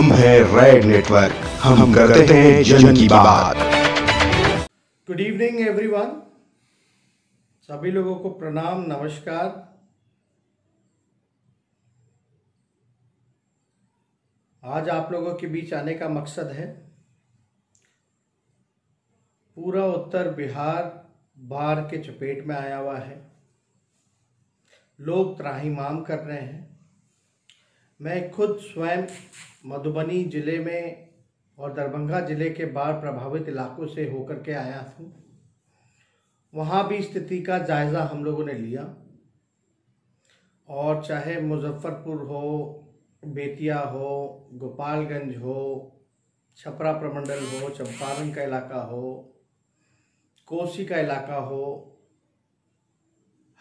हम हैं red network, हम करते हैं जन की बात। गुड इवनिंग एवरीवन, सभी लोगों को प्रणाम, नमस्कार। आज आप लोगों के बीच आने का मकसद है, पूरा उत्तर बिहार बाढ़ के चपेट में आया हुआ है। लोग त्राहिमाम कर रहे हैं। मैं खुद स्वयं मधुबनी जिले में और दरभंगा जिले के बाढ़ प्रभावित इलाकों से होकर के आया हूँ। वहाँ भी स्थिति का जायज़ा हम लोगों ने लिया, और चाहे मुजफ्फरपुर हो, बेतिया हो, गोपालगंज हो, छपरा प्रमंडल हो, चंपारण का इलाका हो, कोसी का इलाका हो,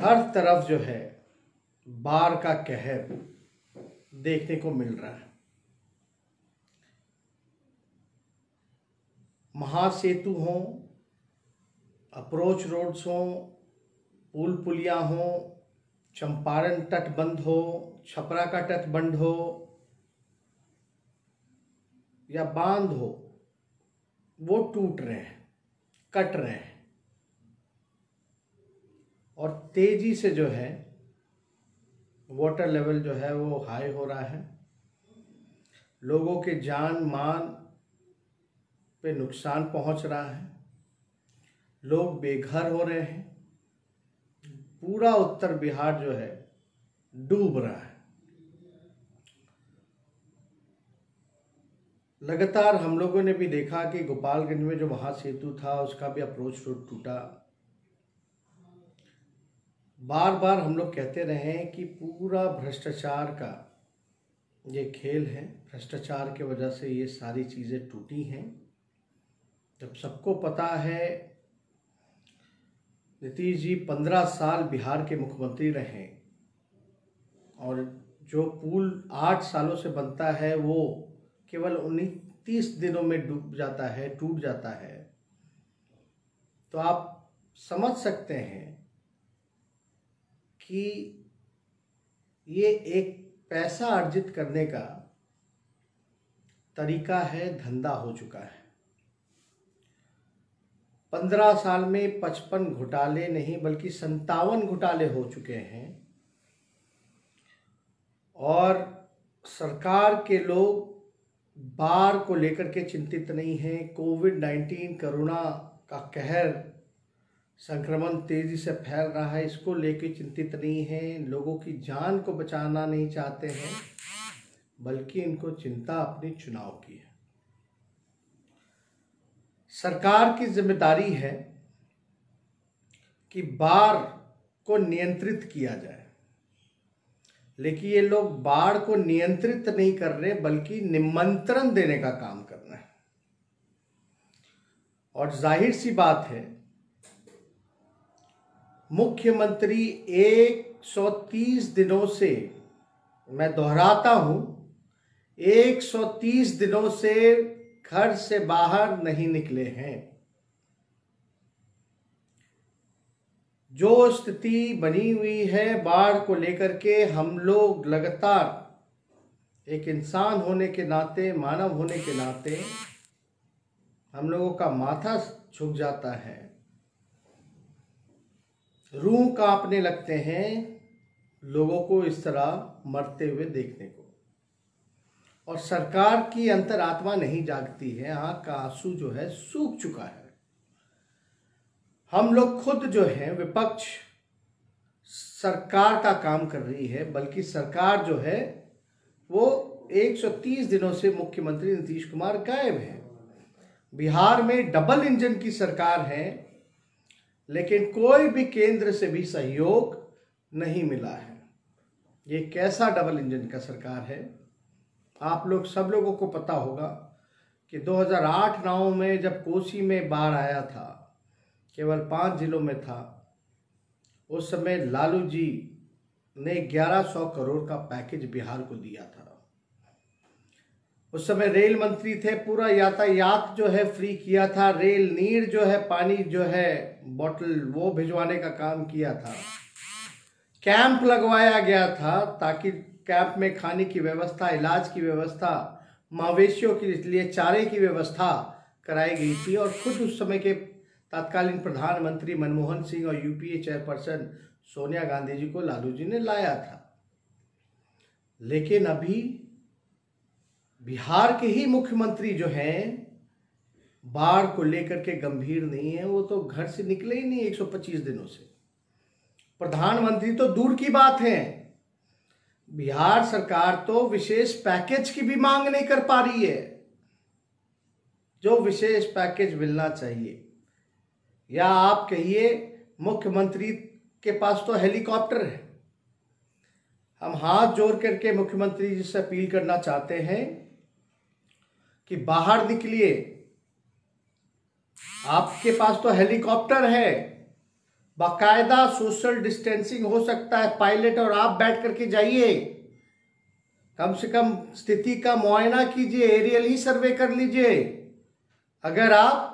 हर तरफ जो है बाढ़ का कहर देखने को मिल रहा है। महासेतु हो, अप्रोच रोड्स हो, पुल पुलिया हो, चंपारण तटबंध हो, छपरा का तटबंध हो या बांध हो, वो टूट रहे हैं, कट रहे हैं, और तेजी से जो है वाटर लेवल जो है वो हाई हो रहा है। लोगों के जान मान पे नुकसान पहुंच रहा है। लोग बेघर हो रहे हैं। पूरा उत्तर बिहार जो है डूब रहा है। लगातार हम लोगों ने भी देखा कि गोपालगंज में जो महासेतु था उसका भी अप्रोच रोड टूटा। बार बार हम लोग कहते रहे कि पूरा भ्रष्टाचार का ये खेल है, भ्रष्टाचार की वजह से ये सारी चीज़ें टूटी हैं। जब सबको पता है नीतीश जी 15 साल बिहार के मुख्यमंत्री रहे, और जो पुल 8 सालों से बनता है वो केवल 29 दिनों में डूब जाता है, टूट जाता है, तो आप समझ सकते हैं कि ये एक पैसा अर्जित करने का तरीका है, धंधा हो चुका है। 15 साल में 55 घोटाले नहीं बल्कि 57 घोटाले हो चुके हैं, और सरकार के लोग बाढ़ को लेकर के चिंतित नहीं हैं। कोविड-19 कोरोना का कहर, संक्रमण तेजी से फैल रहा है, इसको लेकर चिंतित नहीं हैं। लोगों की जान को बचाना नहीं चाहते हैं, बल्कि इनको चिंता अपने चुनाव की है। सरकार की जिम्मेदारी है कि बाढ़ को नियंत्रित किया जाए, लेकिन ये लोग बाढ़ को नियंत्रित नहीं कर रहे बल्कि निमंत्रण देने का काम कर रहे हैं। और जाहिर सी बात है, मुख्यमंत्री 130 दिनों से, मैं दोहराता हूं, 130 दिनों से घर से बाहर नहीं निकले हैं। जो स्थिति बनी हुई है बाढ़ को लेकर के, हम लोग लगातार एक इंसान होने के नाते, मानव होने के नाते, हम लोगों का माथा झुक जाता है, रूह कांपने लगते हैं लोगों को इस तरह मरते हुए देखने को। और सरकार की अंतरात्मा नहीं जागती है, आंख का आंसू जो है सूख चुका है। हम लोग खुद जो है विपक्ष सरकार का काम कर रही है, बल्कि सरकार जो है वो 130 दिनों से मुख्यमंत्री नीतीश कुमार गायब है। बिहार में डबल इंजन की सरकार है, लेकिन कोई भी केंद्र से भी सहयोग नहीं मिला है। ये कैसा डबल इंजन का सरकार है? आप लोग सब लोगों को पता होगा कि 2008-9 में जब कोसी में बाढ़ आया था, केवल 5 जिलों में था, उस समय लालू जी ने 1100 करोड़ का पैकेज बिहार को दिया था। उस समय रेल मंत्री थे, पूरा यातायात जो है फ्री किया था। रेल नीर जो है, पानी जो है बोतल, वो भिजवाने का काम किया था। कैंप लगवाया गया था ताकि कैंप में खाने की व्यवस्था, इलाज की व्यवस्था, मवेशियों के लिए चारे की व्यवस्था कराई गई थी और खुद उस समय के तत्कालीन प्रधानमंत्री मनमोहन सिंह और यूपीए चेयरपर्सन सोनिया गांधी जी को लालू जी ने लाया था। लेकिन अभी बिहार के ही मुख्यमंत्री जो हैं बाढ़ को लेकर के गंभीर नहीं है, वो तो घर से निकले ही नहीं 125 दिनों से। प्रधानमंत्री तो दूर की बात है, बिहार सरकार तो विशेष पैकेज की भी मांग नहीं कर पा रही है, जो विशेष पैकेज मिलना चाहिए। या आप कहिए मुख्यमंत्री के पास तो हेलीकॉप्टर है। हम हाथ जोड़ करके मुख्यमंत्री जी से अपील करना चाहते हैं कि बाहर निकलिए, आपके पास तो हेलीकॉप्टर है, बाकायदा सोशल डिस्टेंसिंग हो सकता है, पायलट और आप बैठ करके जाइए, कम से कम स्थिति का मुआयना कीजिए, एरियल ही सर्वे कर लीजिए। अगर आप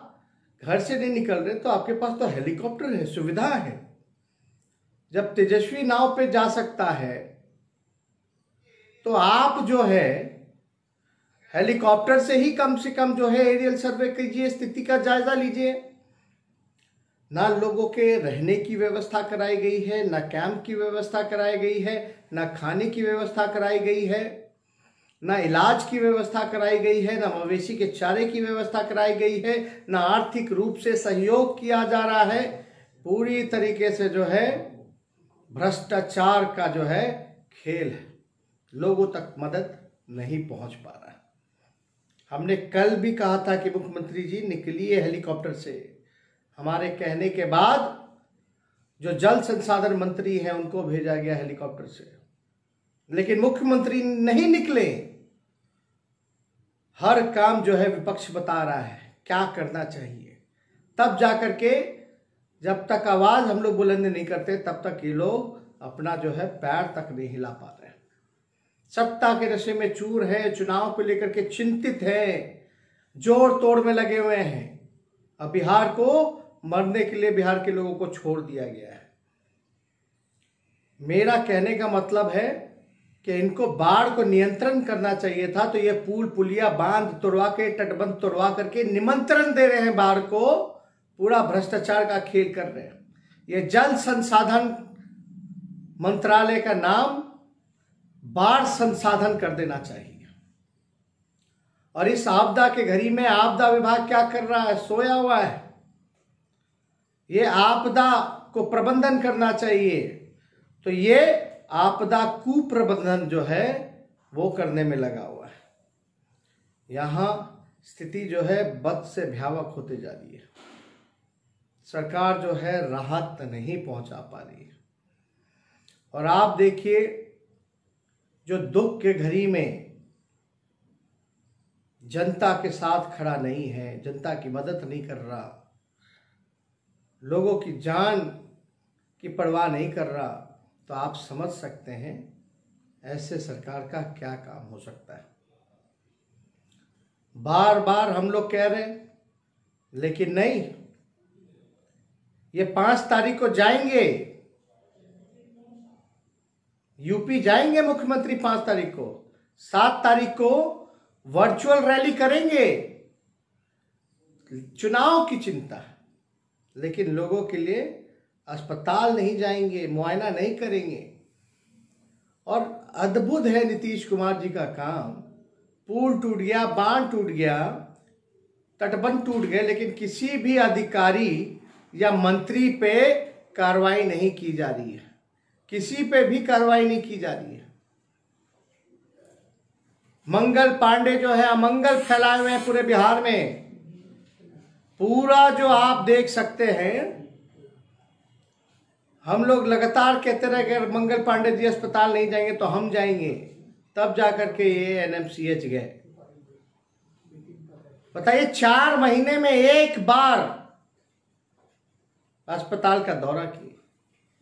घर से नहीं निकल रहे तो आपके पास तो हेलीकॉप्टर है, सुविधा है। जब तेजस्वी नाव पे जा सकता है तो आप जो है हेलीकॉप्टर से ही कम से कम जो है एरियल सर्वे कीजिए, स्थिति का जायजा लीजिए। ना लोगों के रहने की व्यवस्था कराई गई है, ना कैंप की व्यवस्था कराई गई है, ना खाने की व्यवस्था कराई गई है, ना इलाज की व्यवस्था कराई गई है, ना मवेशी के चारे की व्यवस्था कराई गई है, ना आर्थिक रूप से सहयोग किया जा रहा है। पूरी तरीके से जो है भ्रष्टाचार का जो है खेल है, लोगों तक मदद नहीं पहुंच पा रहा है। हमने कल भी कहा था कि मुख्यमंत्री जी निकलिए हेलीकॉप्टर से। हमारे कहने के बाद जो जल संसाधन मंत्री हैं उनको भेजा गया हेलीकॉप्टर से, लेकिन मुख्यमंत्री नहीं निकले। हर काम जो है विपक्ष बता रहा है क्या करना चाहिए, तब जाकर के जब तक आवाज हम लोग बुलंद नहीं करते तब तक ये लोग अपना जो है पैर तक नहीं हिला पा रहे हैं। सत्ता के नशे में चूर है, चुनाव को लेकर के चिंतित है, जोड़ तोड़ में लगे हुए हैं। अब बिहार को मरने के लिए बिहार के लोगों को छोड़ दिया गया है। मेरा कहने का मतलब है कि इनको बाढ़ को नियंत्रण करना चाहिए था, तो ये पुल पुलिया बांध तोड़वा के, तटबंध तोड़वा करके निमंत्रण दे रहे हैं बाढ़ को, पूरा भ्रष्टाचार का खेल कर रहे हैं। ये जल संसाधन मंत्रालय का नाम बाढ़ संसाधन कर देना चाहिए। और इस आपदा के घड़ी में आपदा विभाग क्या कर रहा है? सोया हुआ है। ये आपदा को प्रबंधन करना चाहिए, तो ये आपदा कुप्रबंधन जो है वो करने में लगा हुआ है। यहां स्थिति जो है बद से भयावह होते जा रही है। सरकार जो है राहत नहीं पहुंचा पा रही है। और आप देखिए, जो दुख के घड़ी में जनता के साथ खड़ा नहीं है, जनता की मदद नहीं कर रहा, लोगों की जान की परवाह नहीं कर रहा, तो आप समझ सकते हैं ऐसे सरकार का क्या काम हो सकता है। बार बार हम लोग कह रहे हैं, लेकिन नहीं, ये 5 तारीख को जाएंगे, यूपी जाएंगे मुख्यमंत्री 5 तारीख को, 7 तारीख को वर्चुअल रैली करेंगे। चुनाव की चिंता है, लेकिन लोगों के लिए अस्पताल नहीं जाएंगे, मुआयना नहीं करेंगे। और अद्भुत है नीतीश कुमार जी का काम। पुल टूट गया, बांध टूट गया, तटबंध टूट गए, लेकिन किसी भी अधिकारी या मंत्री पे कार्रवाई नहीं की जा रही है, किसी पे भी कार्रवाई नहीं की जा रही है। मंगल पांडे जो है अमंगल फैलाए हुए हैं पूरे बिहार में। पूरा जो आप देख सकते हैं, हम लोग लगातार कहते रहे कि मंगल पांडे जी अस्पताल नहीं जाएंगे तो हम जाएंगे, तब जाकर के ये एनएमसीएच गए। बताइए, 4 महीने में एक बार अस्पताल का दौरा किए।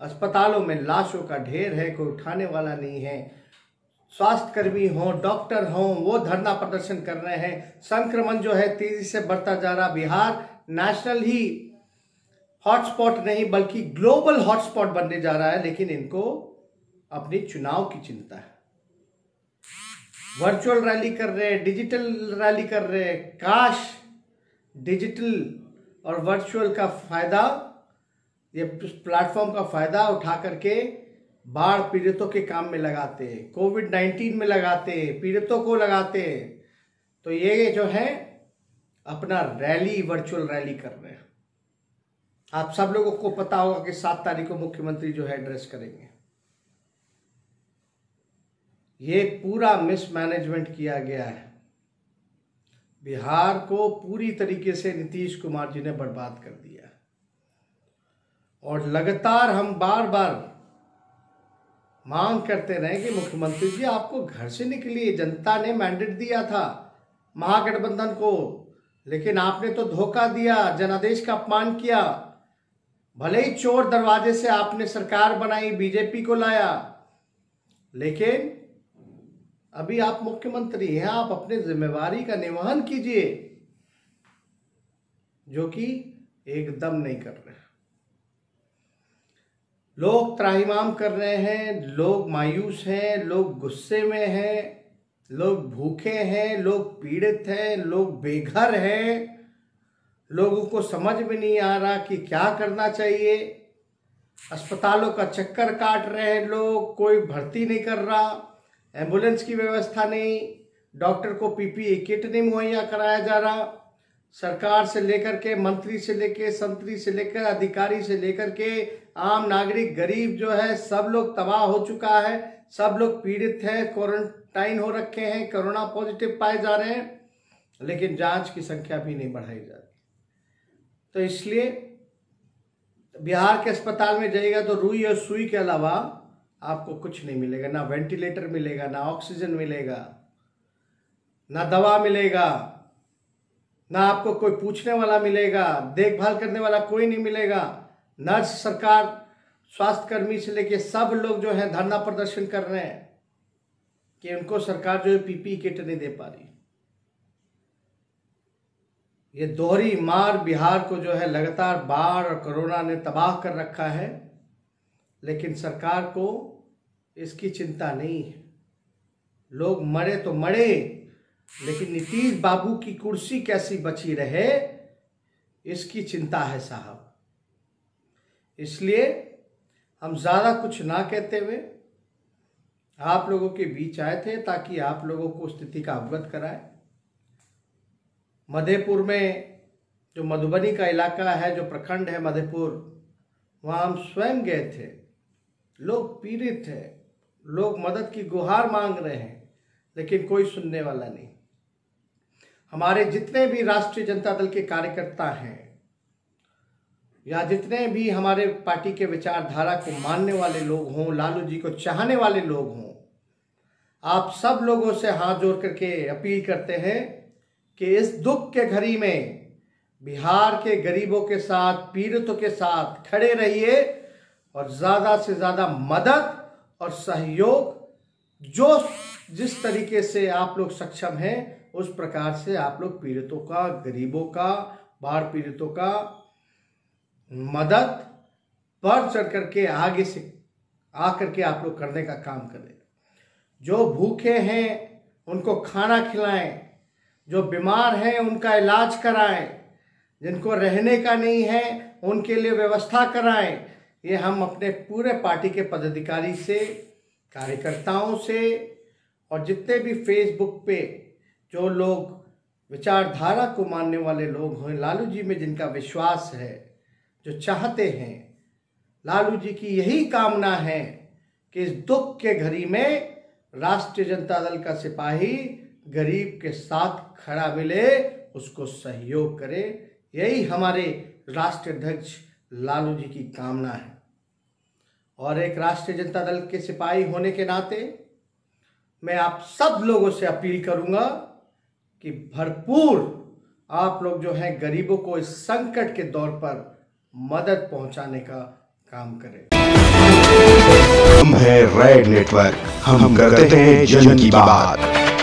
अस्पतालों में लाशों का ढेर है, कोई उठाने वाला नहीं है। स्वास्थ्यकर्मी हो, डॉक्टर हो, वो धरना प्रदर्शन कर रहे हैं। संक्रमण जो है तेजी से बढ़ता जा रहा। बिहार नेशनल ही हॉटस्पॉट नहीं बल्कि ग्लोबल हॉटस्पॉट बनने जा रहा है, लेकिन इनको अपनी चुनाव की चिंता है। वर्चुअल रैली कर रहे हैं, डिजिटल रैली कर रहे हैं। काश डिजिटल और वर्चुअल का फायदा, ये प्लेटफॉर्म का फायदा उठा करके बाढ़ पीड़ितों के काम में लगाते, कोविड-19 में लगाते, पीड़ितों को लगाते। तो ये जो है अपना रैली, वर्चुअल रैली कर रहे हैं। आप सब लोगों को पता होगा कि 7 तारीख को मुख्यमंत्री जो है एड्रेस करेंगे। ये पूरा मिसमैनेजमेंट किया गया है। बिहार को पूरी तरीके से नीतीश कुमार जी ने बर्बाद कर दिया और लगातार हम बार बार मांग करते रहे कि मुख्यमंत्री जी आपको घर से निकलिए। जनता ने मैंडेट दिया था महागठबंधन को, लेकिन आपने तो धोखा दिया, जनादेश का अपमान किया। भले ही चोर दरवाजे से आपने सरकार बनाई, बीजेपी को लाया, लेकिन अभी आप मुख्यमंत्री हैं, आप अपने जिम्मेवारी का निर्वहन कीजिए, जो कि एकदम नहीं कर रहे। लोग त्राहिमाम कर रहे हैं, लोग मायूस हैं, लोग गुस्से में हैं, लोग भूखे हैं, लोग पीड़ित हैं, लोग बेघर हैं। लोगों को समझ में नहीं आ रहा कि क्या करना चाहिए। अस्पतालों का चक्कर काट रहे हैं लोग, कोई भर्ती नहीं कर रहा, एम्बुलेंस की व्यवस्था नहीं, डॉक्टर को पीपीई किट नहीं मुहैया कराया जा रहा। सरकार से लेकर के, मंत्री से लेकर, संतरी से लेकर, अधिकारी से लेकर के आम नागरिक, गरीब जो है, सब लोग तबाह हो चुका है। सब लोग पीड़ित हैं, क्वारंटाइन हो रखे हैं, कोरोना पॉजिटिव पाए जा रहे हैं, लेकिन जांच की संख्या भी नहीं बढ़ाई जा रही। तो इसलिए बिहार के अस्पताल में जाइएगा तो रुई और सुई के अलावा आपको कुछ नहीं मिलेगा। ना वेंटिलेटर मिलेगा, ना ऑक्सीजन मिलेगा, ना दवा मिलेगा, ना आपको कोई पूछने वाला मिलेगा, देखभाल करने वाला कोई नहीं मिलेगा। नर्स, सरकार, स्वास्थ्यकर्मी से लेके सब लोग जो है धरना प्रदर्शन कर रहे हैं कि उनको सरकार जो है पीपीई किट नहीं दे पा रही। ये दोहरी मार बिहार को जो है लगातार बाढ़ और कोरोना ने तबाह कर रखा है, लेकिन सरकार को इसकी चिंता नहीं है। लोग मरे तो मरे, लेकिन नीतीश बाबू की कुर्सी कैसी बची रहे, इसकी चिंता है साहब। इसलिए हम ज़्यादा कुछ ना कहते हुए आप लोगों के बीच आए थे ताकि आप लोगों को स्थिति का अवगत कराए। मधेपुर में जो मधुबनी का इलाका है, जो प्रखंड है मधेपुर, वहाँ हम स्वयं गए थे। लोग पीड़ित हैं, लोग मदद की गुहार मांग रहे हैं, लेकिन कोई सुनने वाला नहीं। हमारे जितने भी राष्ट्रीय जनता दल के कार्यकर्ता हैं या जितने भी हमारे पार्टी के विचारधारा को मानने वाले लोग हों, लालू जी को चाहने वाले लोग हों, आप सब लोगों से हाथ जोड़ करके अपील करते हैं कि इस दुख के घड़ी में बिहार के गरीबों के साथ, पीड़ितों के साथ खड़े रहिए और ज़्यादा से ज़्यादा मदद और सहयोग जो जिस तरीके से आप लोग सक्षम हैं, उस प्रकार से आप लोग पीड़ितों का, गरीबों का, बाढ़ पीड़ितों का मदद बढ़ चढ़ करके आगे से आकर के आप लोग करने का काम करें। जो भूखे हैं उनको खाना खिलाएं, जो बीमार हैं उनका इलाज कराएं, जिनको रहने का नहीं है उनके लिए व्यवस्था कराएं। ये हम अपने पूरे पार्टी के पदाधिकारी से, कार्यकर्ताओं से और जितने भी फेसबुक पे जो लोग विचारधारा को मानने वाले लोग हैं, लालू जी में जिनका विश्वास है, जो चाहते हैं, लालू जी की यही कामना है कि इस दुख के घड़ी में राष्ट्रीय जनता दल का सिपाही गरीब के साथ खड़ा मिले, उसको सहयोग करे। यही हमारे राष्ट्रीय अध्यक्ष लालू जी की कामना है। और एक राष्ट्रीय जनता दल के सिपाही होने के नाते मैं आप सब लोगों से अपील करूंगा कि भरपूर आप लोग जो हैं गरीबों को इस संकट के दौर पर मदद पहुंचाने का काम करें। हम हैं रेड नेटवर्क, हम करते हैं जन की बात।